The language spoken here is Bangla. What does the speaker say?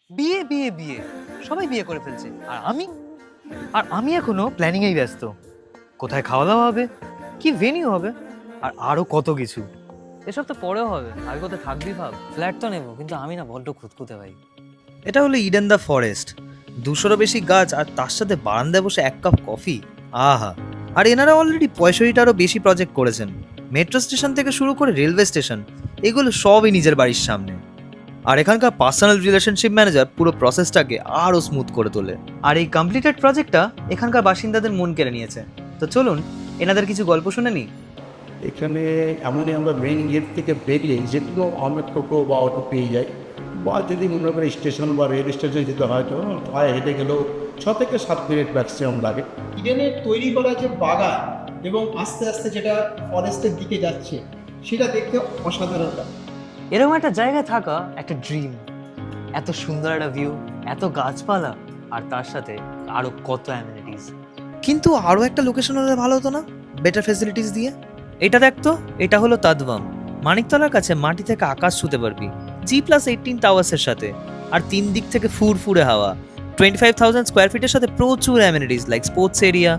বিয়ে বিয়ে বিয়ে, সবাই বিয়ে করে ফেলছে, আর আমি এখনো প্ল্যানিংয়েই ব্যস্ত। কোথায় খাওয়া দাওয়া হবে, কি ভেনিউ হবে, আর আরো কত কিছু। এসব তো পরেও হবে, আগে কোথায় থাকবি ভাব। ফ্ল্যাট তো নেবো, কিন্তু আমি না বড্ড খুঁতখুঁতে ভাই। এটা হলো ইডেন দ্য ফরেস্ট, 200-রও বেশি গাছ, আর তার সাথে বারান্দায় বসে 1 কাপ কফি। আহা! আর এনারা অলরেডি 65টারও বেশি প্রজেক্ট করেছেন। মেট্রো স্টেশন থেকে শুরু করে রেলওয়ে স্টেশন, এগুলো সবই নিজের বাড়ির সামনে। আর এখানকার পার্সোনাল রিলেশনশিপ ম্যানেজার পুরো প্রসেসটাকে আরও স্মুথ করে তোলে। আর এই কমপ্লিটেড প্রজেক্টটা এখানকার বাসিন্দাদের মন কেড়ে নিয়েছে। তো চলুন এনাদের কিছু গল্প শুনে নিই। এখানে এমনই আমরা মেইন গেট থেকে বেরিয়ে যেগুলো অনেক টোটো বা অটো পেয়ে যাই, বা যদি মনে করি স্টেশন বা রেল স্টেশন যেতে হয় তো পায়ে হেঁটে গেলেও 6 থেকে 7 মিনিট ম্যাক্সিমাম লাগে। ইডেনের তৈরি করা যে বাগান এবং আস্তে আস্তে যেটা ফরেস্টের দিকে যাচ্ছে সেটা দেখতে অসাধারণ লাগে। এরকম একটা জায়গায় থাকা একটা ড্রিম। এত সুন্দর একটা ভিউ, এত গাছপালা, আর তার সাথে আরো কত অ্যামিনিটিস। কিন্তু আরও একটা লোকেশন হলে ভালো হতো না, বেটার ফেসিলিটিস দিয়ে? এটা দেখতো, এটা হলো তাদওয়াম। মানিকতলার কাছে মাটি থেকে আকাশ ছুতে পারবি, G+18 টাওয়ার্সের সাথে, আর 3 দিক থেকে ফুরফুরে হাওয়া। 25,000 স্কোয়ার ফিটের সাথে প্রচুর অ্যামিনিটিস লাইক স্পোর্টস এরিয়া,